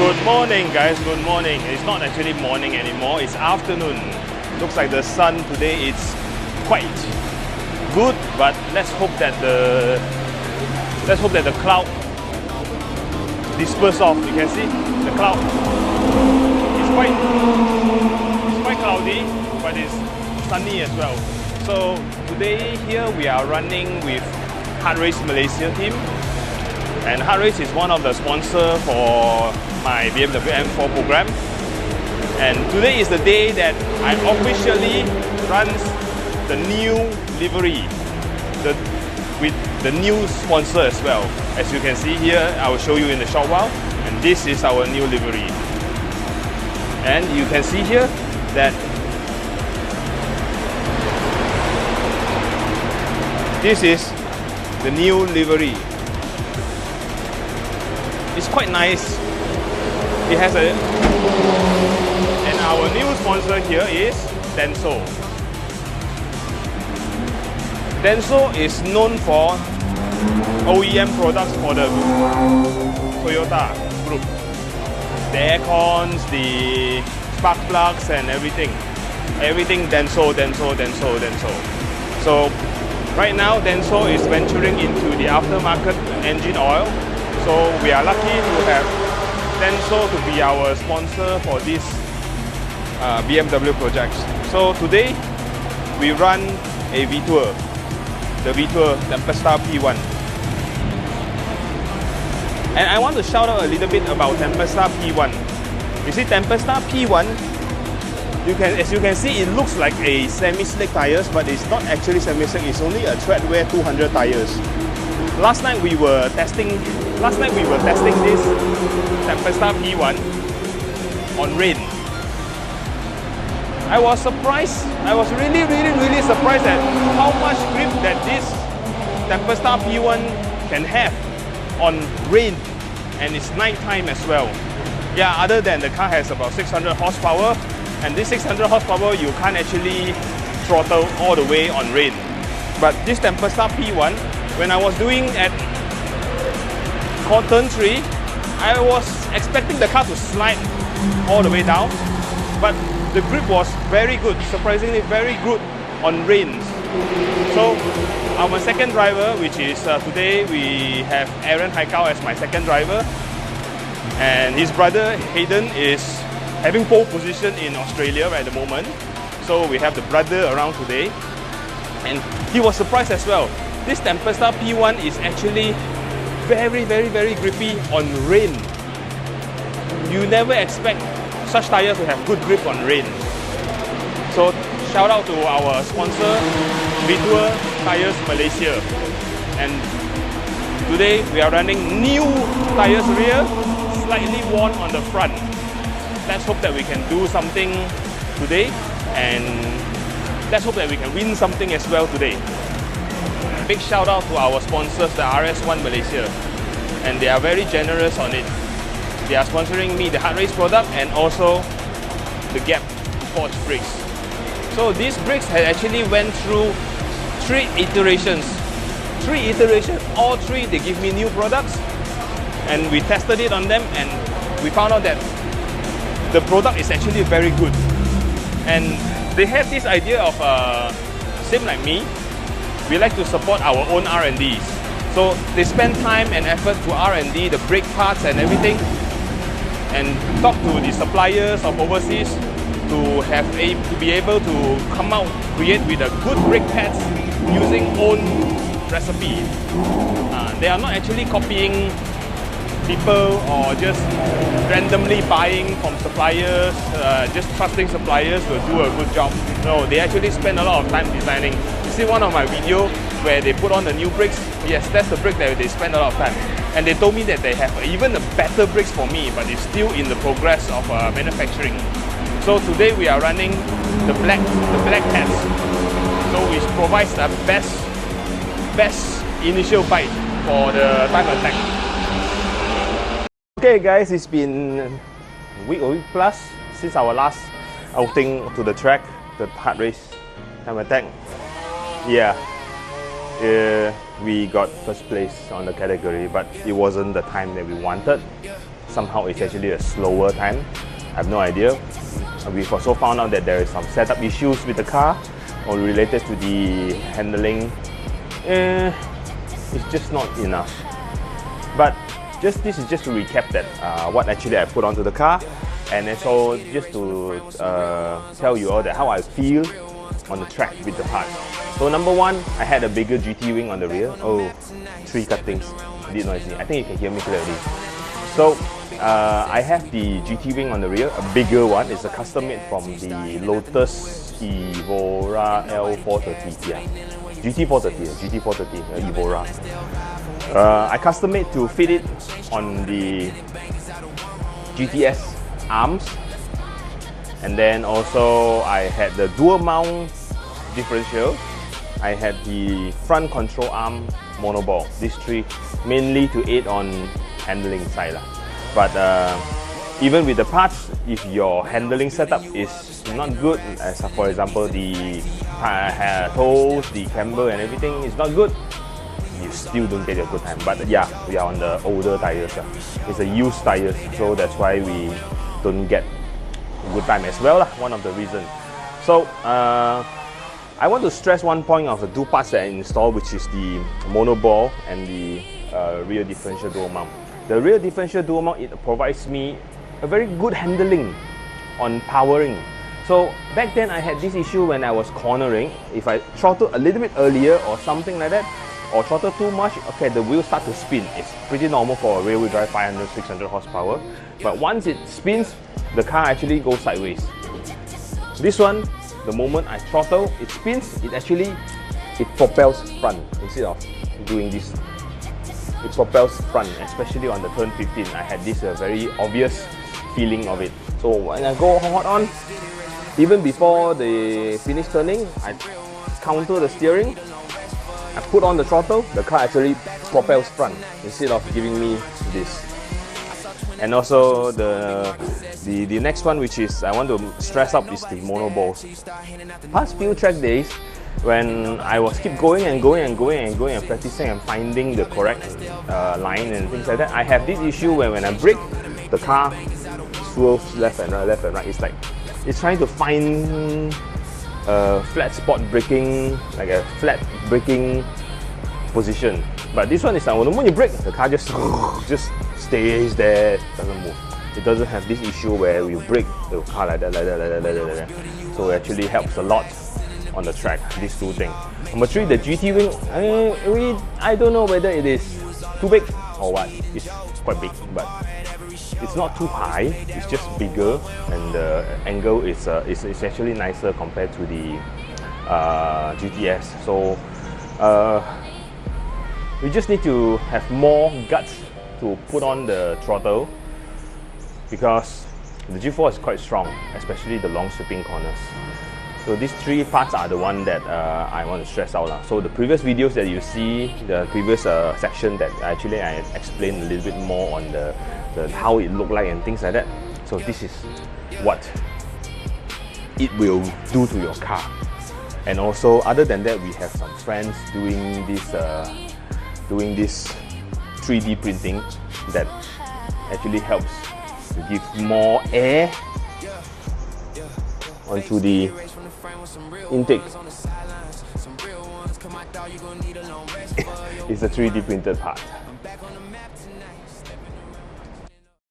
Good morning guys, good morning. It's not actually morning anymore, it's afternoon. Looks like the sun today is quite good, but let's hope that the cloud disperse off. You can see the cloud. It's quite cloudy, but it's sunny as well. So today here we are running with Hardrace Malaysia team. And Hardrace is one of the sponsors for my BMW M4 program. And today is the day that I officially run the new livery with the new sponsor as well. As you can see here, I will show you in a short while. And this is our new livery. And you can see here that this is the new livery. It's quite nice. It has a, and our new sponsor here is Denso. Denso is known for OEM products for the Toyota group. The aircons, the spark plugs and everything. Everything Denso. So right now Denso is venturing into the aftermarket engine oil. So we are lucky to have Denso to be our sponsor for this BMW projects. So today we run a Vitour, the Vitour Tempesta P1. And I want to shout out a little bit about Tempesta P1. You see Tempesta P1, as you can see, it looks like a semi-slick tires, but it's not actually semi-slick. It's only a treadwear 200 tires. Last night we were testing this Tempesta P1 on rain. I was surprised. I was really surprised at how much grip that this Tempesta P1 can have on rain, and it's night time as well. Yeah, other than the car has about 600 horsepower, and this 600 horsepower you can't actually throttle all the way on rain. But this Tempesta P1, when I was doing at Turn 3, I was expecting the car to slide all the way down, but the grip was very good, surprisingly very good on rains. So our second driver, which is today we have Aaron Haikau as my second driver, and his brother Hayden is having pole position in Australia right at the moment. So we have the brother around today, and he was surprised as well. This Tempesta P1 is actually very grippy on rain. You never expect such tires to have good grip on rain. So shout out to our sponsor Vitour Tyres Malaysia. And today we are running new tires rear, slightly worn on the front. Let's hope that we can do something today, and let's hope that we can win something as well today. Big shout out to our sponsors, the RS1 Malaysia, and they are very generous on it. They are sponsoring me the Hardrace product and also the GAB Sports brakes. So these brakes had actually went through three iterations. All three they give me new products, and we tested it on them, and we found out that the product is actually very good. And they have this idea of same like me, we like to support our own R&Ds. So they spend time and effort to R&D the brake parts and everything, and talk to the suppliers of overseas to be able to create with a good brake pads using own recipe. They are not actually copying people or just randomly buying from suppliers, just trusting suppliers to do a good job. No, they actually spend a lot of time designing. You see one of my videos where they put on the new brakes? Yes, that's the brake that they spend a lot of time. And they told me that they have even a better brakes for me, but it's still in the progress of manufacturing. So today we are running the black pads, so which provides the best initial bite for the time attack. Okay guys, it's been a week plus since our last outing to the track, the Hardrace time attack. Yeah, we got first place on the category, but it wasn't the time that we wanted. somehow it's actually a slower time. I have no idea. We've also found out that there is some setup issues with the car or related to the handling. It's just not enough. But this is just to recap that what actually I put onto the car, and also just to tell you all that how I feel on the track with the parts. So number one, I had a bigger GT wing on the rear. Oh, 3 cuttings. A bit noisy. I think you can hear me clearly. So I have the GT wing on the rear, a bigger one. It's a custom made from the Lotus Evora L430. Yeah, GT430 Evora. I custom made to fit it on the GTS arms, and then also I had the dual mount differential. I had the front control arm monoball. These 3 mainly to aid on handling side. But even with the parts, if your handling setup is not good, as for example the toes, the camber and everything is not good, you still don't get a good time. But yeah, we are on the older tires. It's a used tires, so that's why we don't get a good time as well. One of the reasons. So I want to stress one point of the 2 parts that I installed, which is the monoball and the rear differential dual mount. The rear differential dual mount, it provides me a very good handling on powering. So back then I had this issue when I was cornering. If I throttle a little bit earlier or something like that, or throttle too much, okay, the wheels start to spin. It's pretty normal for a rear-wheel drive 500, 600 horsepower. But once it spins, the car actually goes sideways. This one, the moment I throttle, it spins, it propels front instead of doing this. It propels front, especially on the turn 15. I had this very obvious feeling of it. So when I go hot on, even before the finish turning, I counter the steering, I put on the throttle, the car actually propels front instead of giving me this. And also the next one, which is I want to stress up, is the monoballs. Past few track days, when I was keep going and practicing and finding the correct line and things like that, I have this issue where when I brake, the car swerves left and right. It's like it's trying to find flat spot braking, like a flat braking position. But this one is like, when you brake, the car just stays there, doesn't move. It doesn't have this issue where you brake the car like that. So it actually helps a lot on the track, these 2 things. Number 3, the GT wing, I don't know whether it is too big or what. It's quite big, but it's not too high, it's just bigger, and the angle is actually nicer compared to the GTS. So we just need to have more guts to put on the throttle, because the G4 is quite strong, especially the long sweeping corners. So these 3 parts are the one that I want to stress out. So the previous videos that you see, the previous section that actually I explained a little bit more on the how it looked like and things like that. So this is what it will do to your car. And also, other than that, we have some friends doing this 3D printing that actually helps to give more air onto the intake. It's a 3D printed part.